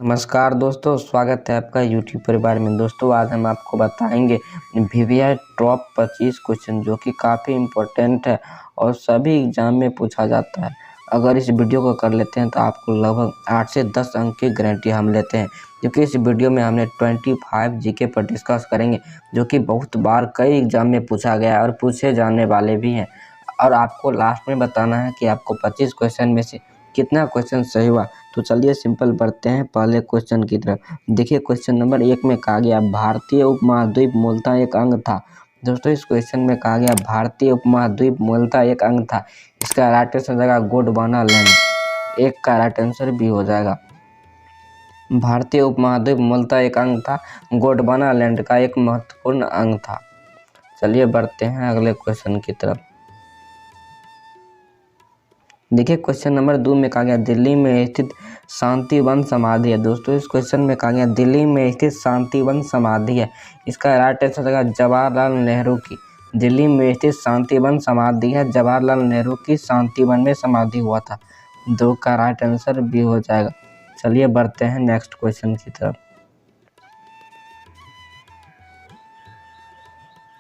नमस्कार दोस्तों, स्वागत है आपका यूट्यूब परिवार में। दोस्तों आज हम आपको बताएंगे VVI टॉप 25 क्वेश्चन जो कि काफ़ी इम्पोर्टेंट है और सभी एग्जाम में पूछा जाता है। अगर इस वीडियो को कर लेते हैं तो आपको लगभग 8 से 10 अंक की गारंटी हम लेते हैं, क्योंकि इस वीडियो में हमने 25 जीके पर डिस्कस करेंगे जो कि बहुत बार कई एग्जाम में पूछा गया है और पूछे जाने वाले भी हैं। और आपको लास्ट में बताना है कि आपको 25 क्वेश्चन में से कितना क्वेश्चन सही हुआ। तो चलिए सिंपल बढ़ते हैं पहले क्वेश्चन की तरफ। देखिए क्वेश्चन नंबर 1 में कहा गया भारतीय उपमहाद्वीप मूलतः एक अंग था। दोस्तों इस क्वेश्चन में कहा गया भारतीय उपमहाद्वीप मूलतः एक अंग था। इसका राइट आंसर हो जाएगा गोंडवाना लैंड। एक का राइट आंसर भी हो जाएगा। भारतीय उपमहाद्वीप मूलतः एक अंग था, गोंडवाना लैंड का एक महत्वपूर्ण अंग था। चलिए बढ़ते हैं अगले क्वेश्चन की तरफ। देखिए क्वेश्चन नंबर 2 में कहा गया दिल्ली में स्थित शांतिवन समाधि है। दोस्तों इस क्वेश्चन में कहा गया दिल्ली में स्थित शांतिवन समाधि है। इसका राइट आंसर होगा जवाहरलाल नेहरू की। दिल्ली में स्थित शांतिवन समाधि है, जवाहरलाल नेहरू की शांतिवन में समाधि हुआ था। 2 का राइट आंसर भी हो जाएगा। चलिए बढ़ते हैं नेक्स्ट क्वेश्चन की तरफ।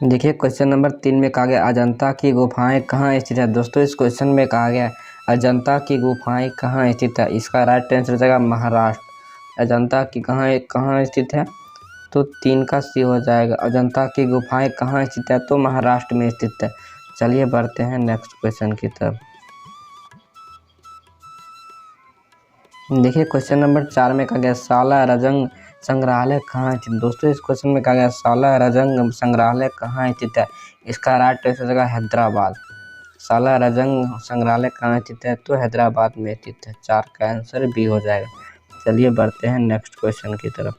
देखिए क्वेश्चन नंबर 3 में कहा गया अजंता की गुफाएं कहाँ स्थित है। दोस्तों इस क्वेश्चन में कहा गया अजंता की गुफाएं कहाँ स्थित है। इसका राइट आंसर हो जाएगा महाराष्ट्र। अजंता की कहाँ स्थित है, तो 3 का सी हो जाएगा। अजंता की गुफाएं कहाँ स्थित है, तो महाराष्ट्र में स्थित है। चलिए बढ़ते हैं नेक्स्ट क्वेश्चन की तरफ। देखिए क्वेश्चन नंबर 4 में कहा गया सालारजंग संग्रहालय कहाँ स्थित। दोस्तों इस क्वेश्चन में कहा गया सालारजंग संग्रहालय कहाँ स्थित है। इसका राइट आंसर हो जाएगा हैदराबाद। सालारजंग संग्रहालय कहाँ स्थित है, तो हैदराबाद में स्थित है। 4 का आंसर भी हो जाएगा। चलिए बढ़ते हैं नेक्स्ट क्वेश्चन की तरफ।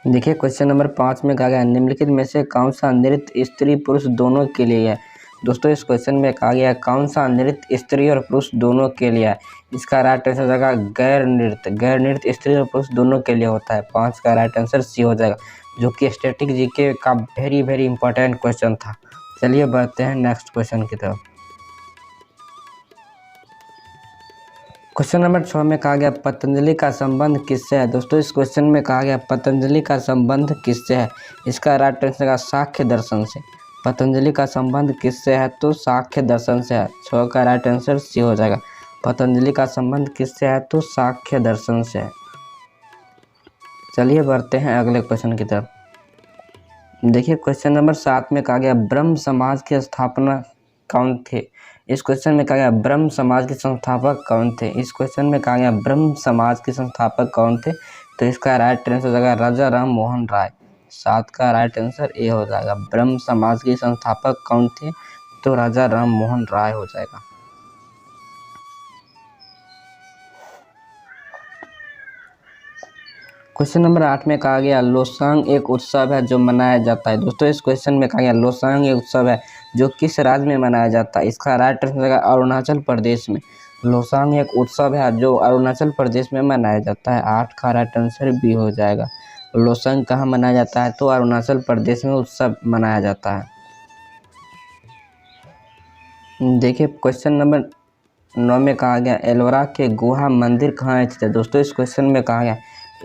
देखिए क्वेश्चन नंबर 5 में कहा गया निम्नलिखित में से कौन सा नृत्य स्त्री पुरुष दोनों के लिए है। दोस्तों इस क्वेश्चन में कहा गया कौन सा नृत्य स्त्री और पुरुष दोनों के लिए है। इसका राइट आंसर हो जाएगा गैर नृत्य। गैर नृत्य स्त्री और पुरुष दोनों के लिए होता है। 5 का राइट आंसर सी हो जाएगा, जो कि स्टैटिक जीके का वेरी इंपॉर्टेंट क्वेश्चन था। चलिए बढ़ते हैं नेक्स्ट क्वेश्चन की तरफ। क्वेश्चन नंबर 6 में कहा गया पतंजलि का संबंध किससे है। दोस्तों इस क्वेश्चन में कहा गया पतंजलि का संबंध किससे है। इसका राइट आंसर है साख्य दर्शन से। पतंजलि का संबंध किससे है, तो साख्य दर्शन से है। 6 का राइट आंसर सी हो जाएगा। पतंजलि का संबंध किससे है, तो साख्य दर्शन से है। चलिए बढ़ते हैं अगले क्वेश्चन की तरफ। देखिए क्वेश्चन नंबर 7 में कहा गया ब्रह्म समाज की स्थापना कौन थे। इस क्वेश्चन में कहा गया ब्रह्म समाज के संस्थापक कौन थे। इस क्वेश्चन में कहा गया ब्रह्म समाज के संस्थापक कौन थे, तो इसका राइट आंसर हो जाएगा राजा राम मोहन राय। 7 का राइट आंसर ए हो जाएगा। ब्रह्म समाज के संस्थापक कौन थे, तो राजा राम मोहन राय हो जाएगा। क्वेश्चन नंबर 8 में कहा गया लोसांग एक उत्सव है जो मनाया जाता है। दोस्तों इस क्वेश्चन में कहा गया लोसांग एक उत्सव है जो किस राज्य में मनाया जाता है। इसका राइट आंसर है अरुणाचल प्रदेश में। लोसांग एक उत्सव है जो अरुणाचल प्रदेश में मनाया जाता है। 8 का राइट आंसर भी हो जाएगा। लोसांग कहाँ मनाया जाता है, तो अरुणाचल प्रदेश में उत्सव मनाया जाता है। देखिए क्वेश्चन नंबर 9 में कहा गया एलोरा के गुहा मंदिर कहाँ स्थित है। दोस्तों इस क्वेश्चन में कहा गया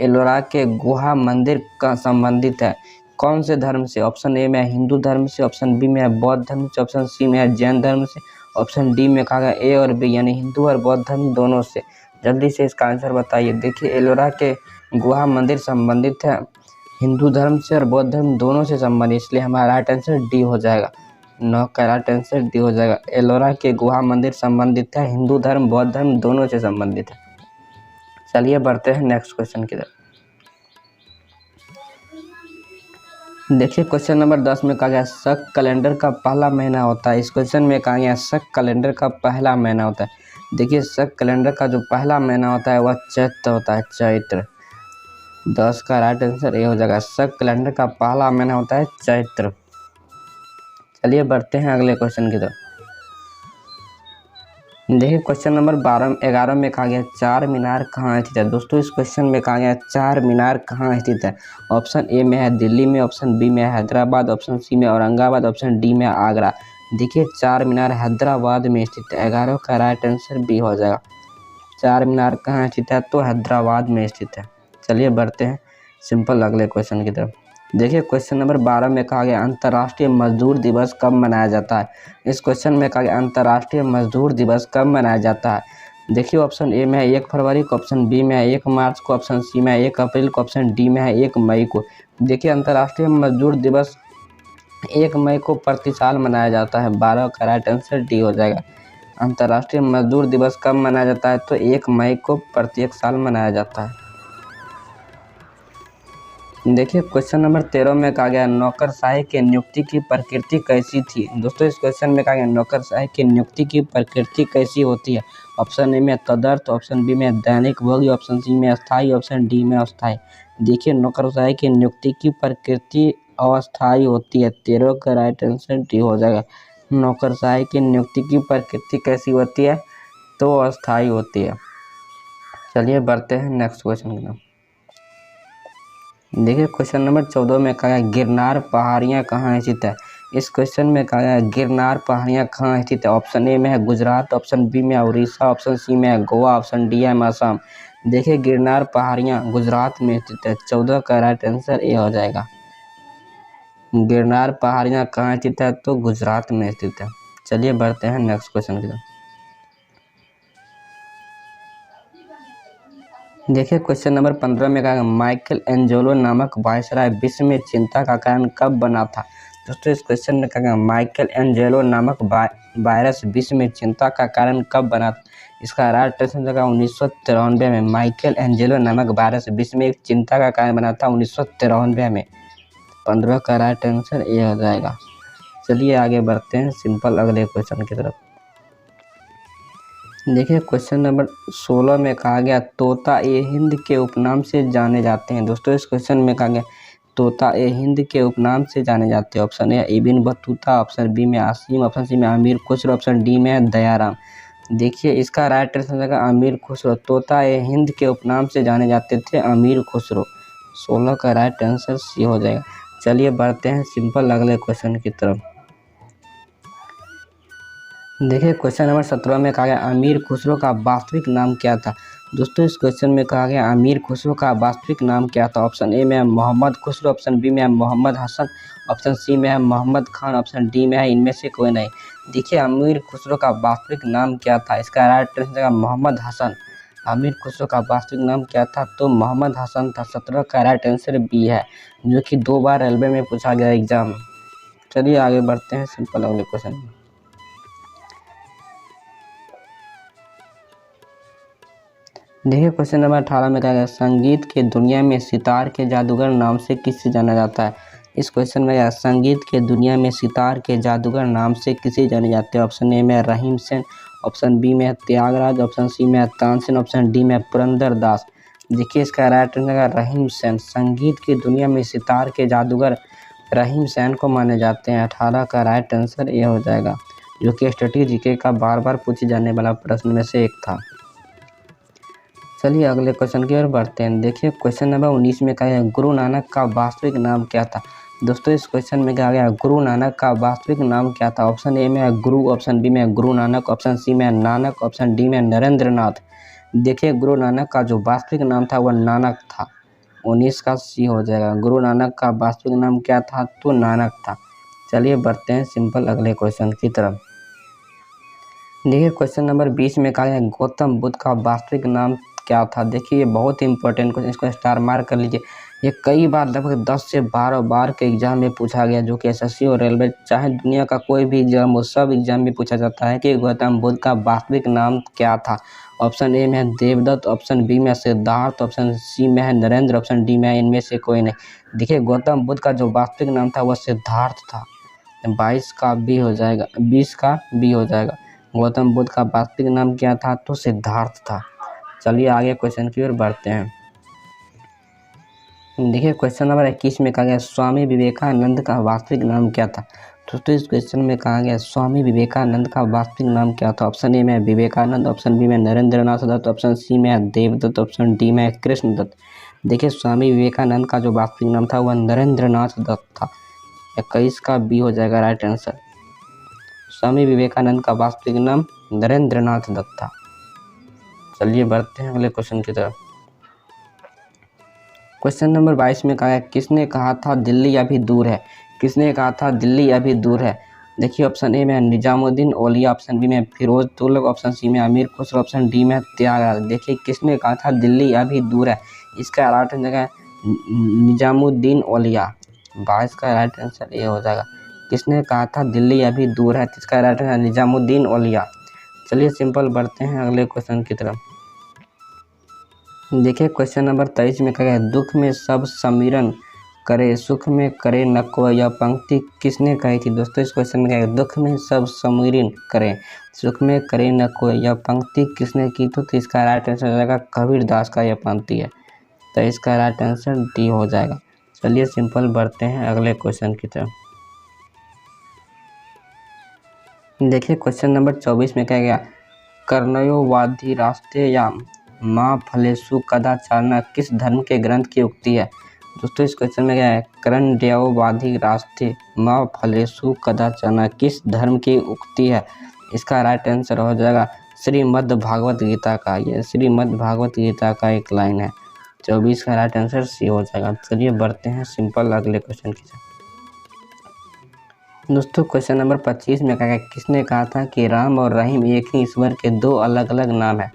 एलोरा के गुहा मंदिर का संबंधित है कौन से धर्म से। ऑप्शन ए में है हिंदू धर्म से, ऑप्शन बी में है बौद्ध धर्म से, ऑप्शन सी में है जैन धर्म से, ऑप्शन डी में कहा गया ए और बी यानी हिंदू और बौद्ध धर्म दोनों से। जल्दी से इसका आंसर बताइए। देखिए एलोरा के गुहा मंदिर संबंधित है हिंदू धर्म से और बौद्ध धर्म दोनों से संबंधित, इसलिए हमारा राइट आंसर डी हो जाएगा। 9 का राइट आंसर डी हो जाएगा। एलोरा के गुहा मंदिर संबंधित है हिंदू धर्म बौद्ध धर्म दोनों से संबंधित है। चलिए बढ़ते हैं नेक्स्ट क्वेश्चन की तरफ। देखिए क्वेश्चन नंबर 10 में कहा गया शक कैलेंडर का पहला महीना होता है। इस क्वेश्चन में कहा गया शक कैलेंडर का पहला महीना होता है। देखिए शक कैलेंडर का जो पहला महीना होता है वह चैत्र होता है, चैत्र। 10 का राइट आंसर ये हो जाएगा। शक कैलेंडर का पहला महीना होता है चैत्र। चलिए बढ़ते हैं अगले क्वेश्चन की तरफ। देखिए क्वेश्चन नंबर 11 में कहा गया चार मीनार कहाँ स्थित है। दोस्तों इस क्वेश्चन में कहा गया चार मीनार कहाँ स्थित है। ऑप्शन ए में है दिल्ली में, ऑप्शन बी में है हैदराबाद, ऑप्शन सी में औरंगाबाद, ऑप्शन डी में आगरा। देखिए चार मीनार हैदराबाद में स्थित है। 11 का राइट आंसर बी हो जाएगा। चार मीनार कहाँ स्थित है? तो हैदराबाद में स्थित है। चलिए बढ़ते हैं सिंपल अगले क्वेश्चन की तरफ। देखिए क्वेश्चन नंबर 12 में कहा गया अंतर्राष्ट्रीय मजदूर दिवस कब मनाया जाता है? इस क्वेश्चन में कहा गया अंतर्राष्ट्रीय मजदूर दिवस कब मनाया जाता है? देखिए ऑप्शन ए में है 1 फरवरी को, ऑप्शन बी में है 1 मार्च को, ऑप्शन सी में है 1 अप्रैल को, ऑप्शन डी में है 1 मई को। देखिए अंतर्राष्ट्रीय मजदूर दिवस 1 मई को प्रति साल मनाया जाता है। 12 का राइट आंसर डी हो जाएगा। अंतर्राष्ट्रीय मजदूर दिवस कब मनाया जाता है? तो 1 मई को प्रत्येक साल मनाया जाता है। देखिए क्वेश्चन नंबर 13 में कहा गया नौकरशाही की नियुक्ति की प्रकृति कैसी थी? दोस्तों इस क्वेश्चन में कहा गया नौकरशाही की नियुक्ति की प्रकृति कैसी होती है? ऑप्शन ए में तदर्थ, ऑप्शन बी में दैनिक भोगी, ऑप्शन सी में अस्थायी, ऑप्शन डी में अस्थायी। देखिए नौकरशाही की नियुक्ति की प्रकृति अस्थायी होती है। 13 का राइट आंसर डी हो जाएगा। नौकरशाही की नियुक्ति की प्रकृति कैसी होती है? तो अस्थायी होती है। चलिए बढ़ते हैं नेक्स्ट क्वेश्चन की तरफ। देखिए क्वेश्चन नंबर 14 में कहा गया गिरनार पहाड़ियाँ कहाँ स्थित है? इस क्वेश्चन में कहा गया गिरनार पहाड़ियाँ कहाँ स्थित है? ऑप्शन ए में है गुजरात, ऑप्शन बी में है उड़ीसा, ऑप्शन सी में है गोवा, ऑप्शन डी है असम। देखिए गिरनार पहाड़ियाँ गुजरात में स्थित है। 14 का राइट आंसर ए हो जाएगा। गिरनार पहाड़ियाँ कहाँ स्थित है? तो गुजरात में स्थित है। चलिए बढ़ते हैं नेक्स्ट क्वेश्चन की तरफ। देखिए क्वेश्चन नंबर 15 में कहा माइकल एंजेलो नामक वायसराय विश्व में चिंता का कारण कब बना था? दोस्तों इस क्वेश्चन में कहा माइकल एंजेलो नामक वायरस विश्व में चिंता का कारण कब बना था? इसका राइट आंसर जगह 1993 में माइकल एंजेलो नामक वायरस विश्व में चिंता का कारण बना था 1993 में। 15 का राइट आंसर ये हो जाएगा। चलिए आगे बढ़ते हैं सिंपल अगले क्वेश्चन की तरफ। देखिए क्वेश्चन नंबर 16 में कहा गया तोता ए हिंद के उपनाम से जाने जाते हैं। दोस्तों इस क्वेश्चन में कहा गया तोता ए हिंद के उपनाम से जाने जाते हैं। Option A Ibn Battuta, option B में आसिम, ऑप्शन सी में अमीर खुसरो, ऑप्शन डी में दयाराम। देखिए इसका राइट आंसर होगा अमीर खुसरो। तोता ए हिंद के उपनाम से जाने जाते थे अमीर खुसरो। 16 का राइट आंसर सी हो जाएगा। चलिए बढ़ते हैं सिंपल अगले क्वेश्चन की तरफ। देखिए क्वेश्चन नंबर 17 में कहा गया अमीर खुसरो का वास्तविक नाम क्या था? दोस्तों इस क्वेश्चन में कहा गया अमीर खुसरो का वास्तविक नाम क्या था? ऑप्शन ए में है मोहम्मद खुसरो, ऑप्शन बी में है मोहम्मद हसन, ऑप्शन सी में है मोहम्मद खान, ऑप्शन डी में है इनमें से कोई नहीं। देखिए अमीर खुसरो का वास्तविक नाम क्या था? इसका राइट आंसर मोहम्मद हसन। अमीर खुसरो का वास्तविक नाम क्या था? तो मोहम्मद हसन था। 17 का राइट आंसर बी है, जो कि 2 बार रेलवे में पूछा गया एग्जाम। चलिए आगे बढ़ते हैं सिंपल अगले क्वेश्चन में। देखिए क्वेश्चन नंबर 18 में कहा गया संगीत के दुनिया में सितार के जादूगर नाम से किसे जाना जाता है? इस क्वेश्चन में कहा संगीत के दुनिया में सितार के जादूगर नाम से किसे जाने जाते हैं? ऑप्शन ए में रहीम सेन, ऑप्शन बी में त्यागराज, ऑप्शन सी में तानसेन, ऑप्शन डी में पुरंदर दास। देखिए इसका राइट आंसर रहीम सेन। संगीत की दुनिया में सितार के जादूगर रहीम सेन को माने जाते हैं। 18 का राइट आंसर ये हो जाएगा, जो कि स्टडी जीके का बार बार पूछे जाने वाला प्रश्न में से एक था। चलिए अगले क्वेश्चन की ओर बढ़ते हैं। देखिए क्वेश्चन नंबर 19 में कहा गया गुरु नानक का वास्तविक नाम क्या था? दोस्तों इस क्वेश्चन में कहा गया गुरु नानक का वास्तविक नाम क्या था? ऑप्शन ए में है गुरु, ऑप्शन बी में है गुरु नानक, ऑप्शन सी में है नानक, ऑप्शन डी में नरेंद्र नाथ। देखिए गुरु नानक का जो वास्तविक नाम था वह नानक था। 19 का सी हो जाएगा। गुरु नानक का वास्तविक नाम क्या था? तो नानक था। चलिए बढ़ते हैं सिंपल अगले क्वेश्चन की तरफ। देखिए क्वेश्चन नंबर 20 में कहा गया गौतम बुद्ध का वास्तविक नाम क्या था? देखिए ये बहुत ही इंपॉर्टेंट क्वेश्चन, इसको स्टार मार्क कर लीजिए। ये कई बार लगभग 10 से 12 बार के एग्जाम में पूछा गया, जो कि एसएससी और रेलवे चाहे दुनिया का कोई भी एग्जाम हो, सब एग्जाम में पूछा जाता है कि गौतम बुद्ध का वास्तविक नाम क्या था। ऑप्शन ए में है देवदत्त, ऑप्शन बी में सिद्धार्थ, ऑप्शन सी में है नरेंद्र, ऑप्शन डी में है इनमें से कोई नहीं। देखिए गौतम बुद्ध का जो वास्तविक नाम था वह सिद्धार्थ था। 22 का बी हो जाएगा, 20 का बी हो जाएगा। गौतम बुद्ध का वास्तविक नाम क्या था? तो सिद्धार्थ था। चलिए आगे क्वेश्चन की ओर बढ़ते हैं। देखिए क्वेश्चन नंबर 21 में कहा गया स्वामी विवेकानंद का वास्तविक नाम क्या था? दोस्तों इस क्वेश्चन में कहा गया स्वामी विवेकानंद का वास्तविक नाम क्या था? ऑप्शन ए में विवेकानंद, ऑप्शन बी में नरेंद्रनाथ दत्त, ऑप्शन सी में देवदत्त, ऑप्शन डी में कृष्णदत्त। देखिए स्वामी विवेकानंद का जो वास्तविक नाम था वह नरेंद्रनाथ दत्त था। 21 का बी हो जाएगा राइट आंसर। स्वामी विवेकानंद का वास्तविक नाम नरेंद्रनाथ दत्त था। चलिए बढ़ते हैं अगले क्वेश्चन की तरफ। क्वेश्चन नंबर 22 में कहा है किसने कहा था दिल्ली अभी दूर है। किसने कहा था दिल्ली अभी दूर है। देखिए ऑप्शन ए में निजामुद्दीन औलिया, ऑप्शन बी में फिरोज तुगलक, ऑप्शन सी में अमीर खुसरो, ऑप्शन डी में त्यागराज। देखिए किसने कहा था दिल्ली अभी दूर है, इसका राइट आंसर है निजामुद्दीन औलिया। 22 का राइट आंसर ये हो जाएगा। किसने कहा था दिल्ली अभी दूर है, इसका राइट आंसर निजामुद्दीन औलिया। चलिए सिंपल बढ़ते हैं अगले क्वेश्चन की तरफ। देखिए क्वेश्चन नंबर 23 में कहा है दुख में सब समीरण करे सुख में करे न कोई। यह पंक्ति किसने कही थी। दोस्तों इस क्वेश्चन में कहा है दुख में सब समीरण करे सुख में करे न कोई। यह पंक्ति किसने की थी, तो इसका राइट आंसर हो जाएगा कबीर दास का यह पंक्ति है, तो इसका राइट आंसर डी हो जाएगा। चलिए सिंपल बढ़ते हैं अगले क्वेश्चन की तरफ। देखिए क्वेश्चन नंबर 24 में कहा गया कर्णयोवादी रास्ते या माँ फलेसु कदाचारना किस धर्म के ग्रंथ की उक्ति है। दोस्तों इस क्वेश्चन में क्या है कर्णयोवादी रास्ते माँ फलेसु कदाचारना किस धर्म की उक्ति है। इसका राइट आंसर हो जाएगा श्रीमद् भागवत गीता का। यह श्रीमद् भागवत गीता का एक लाइन है। 24 का राइट आंसर सी हो जाएगा। चलिए बढ़ते हैं सिंपल अगले क्वेश्चन की तरफ। दोस्तों क्वेश्चन नंबर 25 में कहा किसने कहा था कि राम और रहीम एक ही ईश्वर के दो अलग अलग नाम है।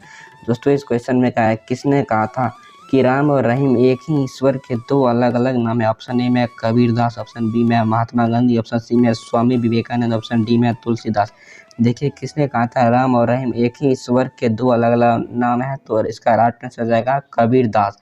दोस्तों इस क्वेश्चन में कहा है किसने कहा था कि राम और रहीम एक ही ईश्वर के दो अलग अलग नाम है। ऑप्शन ए में कबीर दास, ऑप्शन बी में महात्मा गांधी, ऑप्शन सी में स्वामी विवेकानंद, ऑप्शन डी में तुलसीदास। देखिए किसने कहा था राम और रहीम एक ही ईश्वर के दो अलग अलग नाम है, तो इसका राइट आंसर हो जाएगा कबीर दास।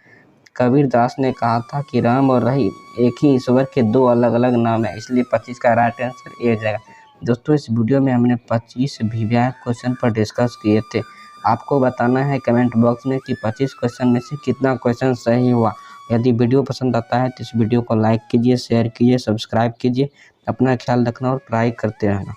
कबीर दास ने कहा था कि राम और रहीम एक ही ईश्वर के दो अलग अलग नाम है, इसलिए 25 का राइट आंसर ए जाएगा। दोस्तों इस वीडियो में हमने 25 विवेक क्वेश्चन पर डिस्कस किए थे। आपको बताना है कमेंट बॉक्स में कि 25 क्वेश्चन में से कितना क्वेश्चन सही हुआ। यदि वीडियो पसंद आता है तो इस वीडियो को लाइक कीजिए, शेयर कीजिए, सब्सक्राइब कीजिए। अपना ख्याल रखना और पढ़ाई करते रहना।